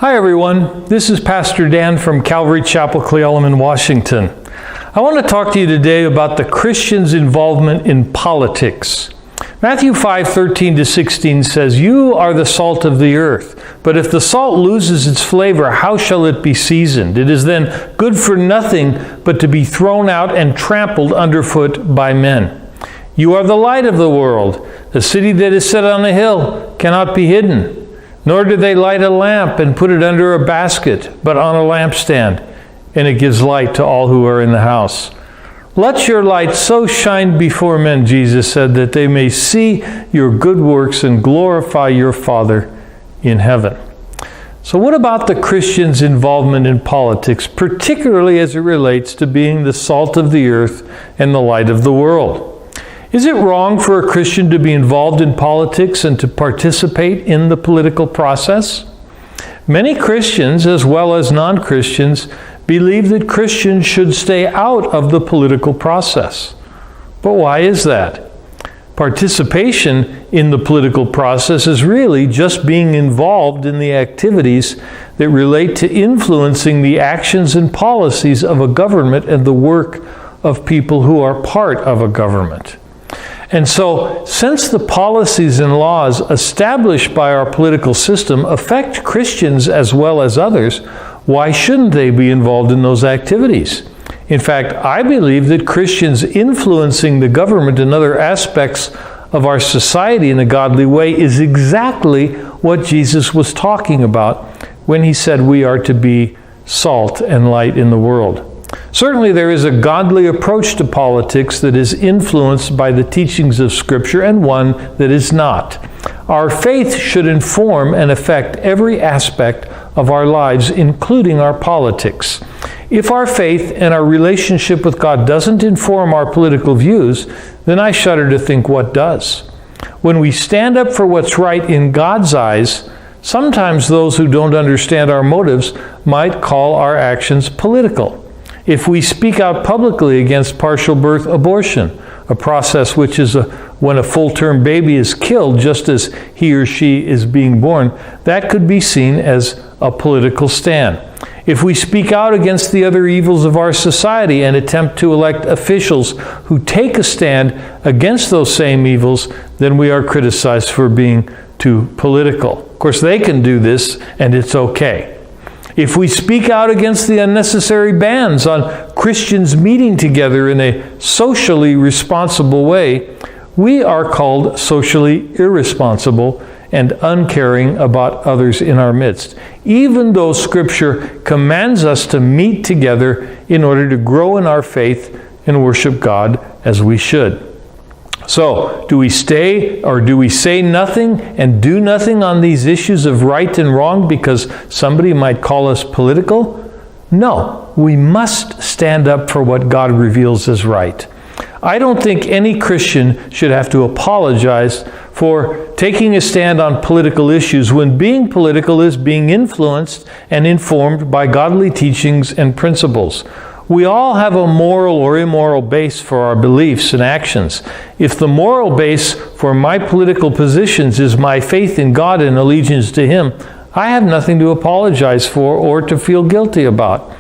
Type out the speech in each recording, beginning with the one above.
Hi everyone, this is Pastor Dan from Calvary Chapel, Cleveland, Washington. I want to talk to you today about the Christian's involvement in politics. Matthew 5:13-16 says, "You are the salt of the earth, but if the salt loses its flavor, how shall it be seasoned? It is then good for nothing but to be thrown out and trampled underfoot by men. You are the light of the world. The city that is set on a hill cannot be hidden. Nor do they light a lamp and put it under a basket, but on a lampstand, and it gives light to all who are in the house. Let your light so shine before men," Jesus said, "that they may see your good works and glorify your Father in heaven." So what about the Christian's involvement in politics, particularly as it relates to being the salt of the earth and the light of the world? Is it wrong for a Christian to be involved in politics and to participate in the political process? Many Christians, as well as non-Christians, believe that Christians should stay out of the political process. But why is that? Participation in the political process is really just being involved in the activities that relate to influencing the actions and policies of a government and the work of people who are part of a government. And so, since the policies and laws established by our political system affect Christians as well as others, why shouldn't they be involved in those activities? In fact, I believe that Christians influencing the government and other aspects of our society in a godly way is exactly what Jesus was talking about when he said we are to be salt and light in the world. Certainly there is a godly approach to politics that is influenced by the teachings of Scripture and one that is not. Our faith should inform and affect every aspect of our lives, including our politics. If our faith and our relationship with God doesn't inform our political views, then I shudder to think what does. When we stand up for what's right in God's eyes, sometimes those who don't understand our motives might call our actions political. If we speak out publicly against partial birth abortion, a process which is when a full-term baby is killed just as he or she is being born, that could be seen as a political stand. If we speak out against the other evils of our society and attempt to elect officials who take a stand against those same evils, then we are criticized for being too political. Of course, they can do this, and it's okay. If we speak out against the unnecessary bans on Christians meeting together in a socially responsible way, we are called socially irresponsible and uncaring about others in our midst, even though Scripture commands us to meet together in order to grow in our faith and worship God as we should. So, do we stay or do we say nothing and do nothing on these issues of right and wrong because somebody might call us political? No, we must stand up for what God reveals as right. I don't think any Christian should have to apologize for taking a stand on political issues when being political is being influenced and informed by godly teachings and principles. We all have a moral or immoral base for our beliefs and actions. If the moral base for my political positions is my faith in God and allegiance to Him, I have nothing to apologize for or to feel guilty about.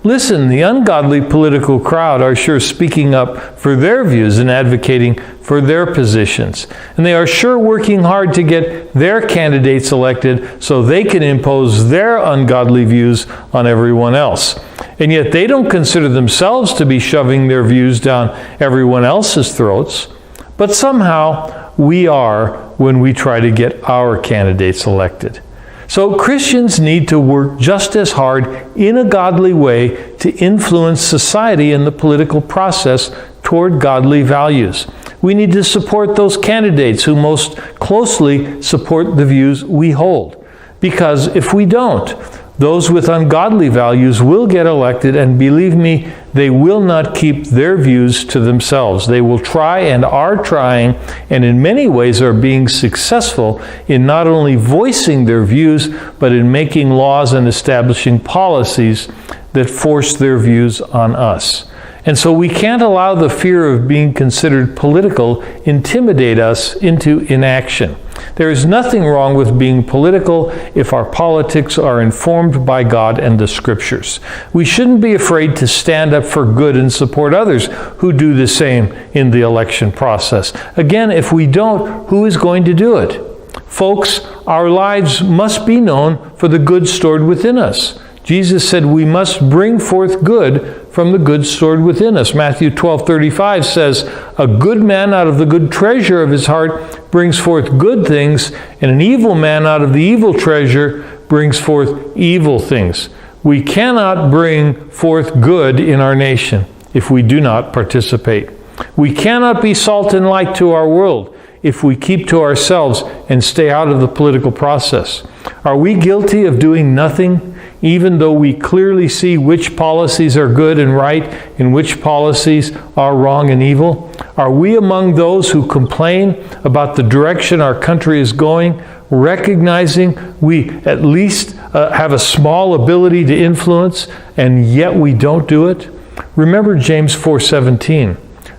Listen, the ungodly political crowd are sure speaking up for their views and advocating for their positions. And they are sure working hard to get their candidates elected so they can impose their ungodly views on everyone else. And yet they don't consider themselves to be shoving their views down everyone else's throats. But somehow we are when we try to get our candidates elected. So Christians need to work just as hard in a godly way to influence society and the political process toward godly values. We need to support those candidates who most closely support the views we hold. Because if we don't, those with ungodly values will get elected, and believe me, they will not keep their views to themselves. They will try and are trying, and in many ways are being successful in not only voicing their views, but in making laws and establishing policies that force their views on us. And so we can't allow the fear of being considered political intimidate us into inaction. There is nothing wrong with being political if our politics are informed by God and the Scriptures. We shouldn't be afraid to stand up for good and support others who do the same in the election process. Again, if we don't, who is going to do it? Folks, our lives must be known for the good stored within us. Jesus said we must bring forth good from the good stored within us. Matthew 12:35 says, "A good man out of the good treasure of his heart brings forth good things, and an evil man out of the evil treasure brings forth evil things." We cannot bring forth good in our nation if we do not participate. We cannot be salt and light to our world if we keep to ourselves and stay out of the political process. Are we guilty of doing nothing, even though we clearly see which policies are good and right and which policies are wrong and evil? Are we among those who complain about the direction our country is going, recognizing we at least have a small ability to influence, and yet we don't do it? Remember James 4:17.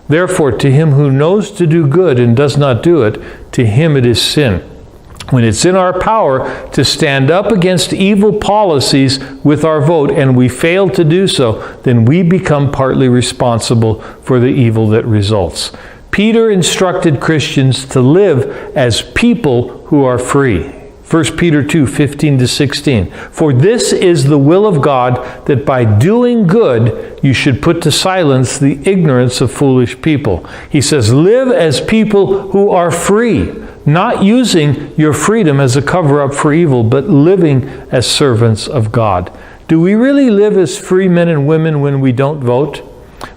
Therefore, to him who knows to do good and does not do it, to him it is sin. When it's in our power to stand up against evil policies with our vote and we fail to do so, then we become partly responsible for the evil that results. Peter instructed Christians to live as people who are free. 1 Peter 2:15-16. For this is the will of God, that by doing good you should put to silence the ignorance of foolish people. He says, live as people who are free, not using your freedom as a cover-up for evil, but living as servants of God. Do we really live as free men and women when we don't vote?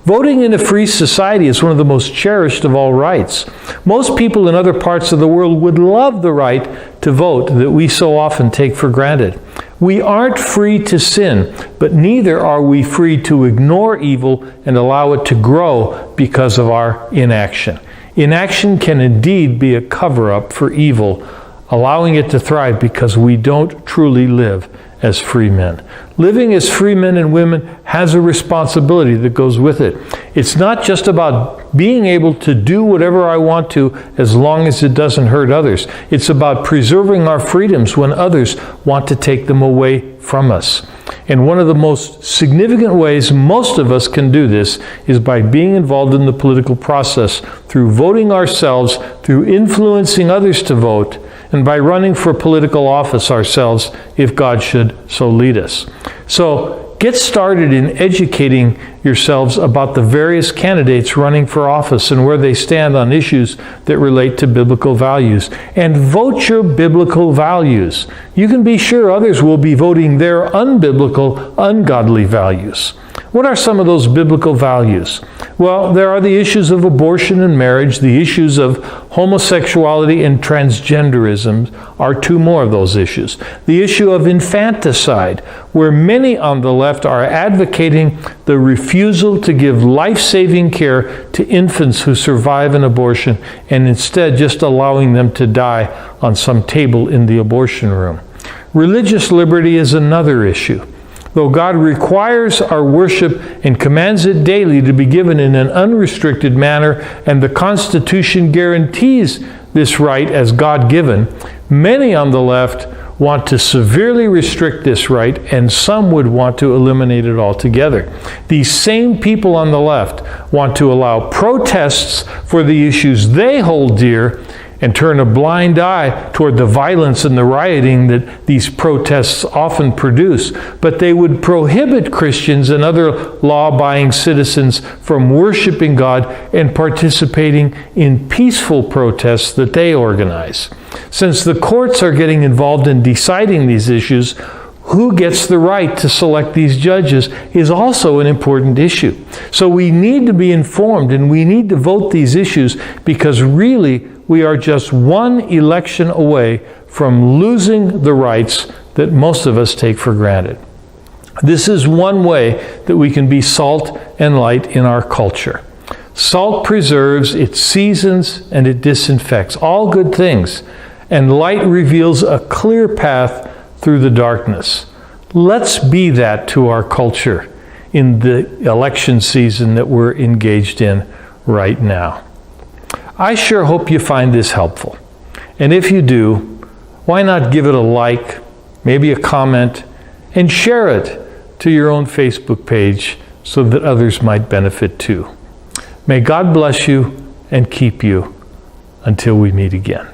Voting in a free society is one of the most cherished of all rights. Most people in other parts of the world would love the right to vote that we so often take for granted. We aren't free to sin, but neither are we free to ignore evil and allow it to grow because of our inaction. Inaction can indeed be a cover-up for evil, allowing it to thrive because we don't truly live as free men. Living as free men and women has a responsibility that goes with it. It's not just about being able to do whatever I want to as long as it doesn't hurt others. It's about preserving our freedoms when others want to take them away from us. And one of the most significant ways most of us can do this is by being involved in the political process through voting ourselves, through influencing others to vote, and by running for political office ourselves if God should so lead us. So get started in educating yourselves about the various candidates running for office and where they stand on issues that relate to biblical values. And vote your biblical values. You can be sure others will be voting their unbiblical, ungodly values. What are some of those biblical values? Well, there are the issues of abortion and marriage. The issues of homosexuality and transgenderism are two more of those issues. The issue of infanticide, where many on the left are advocating the refusal to give life-saving care to infants who survive an abortion and instead just allowing them to die on some table in the abortion room. Religious liberty is another issue. Though God requires our worship and commands it daily to be given in an unrestricted manner, and the Constitution guarantees this right as God-given, many on the left want to severely restrict this right, and some would want to eliminate it altogether. These same people on the left want to allow protests for the issues they hold dear and turn a blind eye toward the violence and the rioting that these protests often produce. But they would prohibit Christians and other law-abiding citizens from worshiping God and participating in peaceful protests that they organize. Since the courts are getting involved in deciding these issues, who gets the right to select these judges is also an important issue. So we need to be informed and we need to vote these issues, because really we are just one election away from losing the rights that most of us take for granted. This is one way that we can be salt and light in our culture. Salt preserves, it seasons, and it disinfects all good things, and light reveals a clear path through the darkness. Let's be that to our culture. in the election season that we're engaged in right now. I sure hope you find this helpful. And if you do, why not give it a like, maybe a comment, and share it to your own Facebook page so that others might benefit too. May God bless you and keep you until we meet again.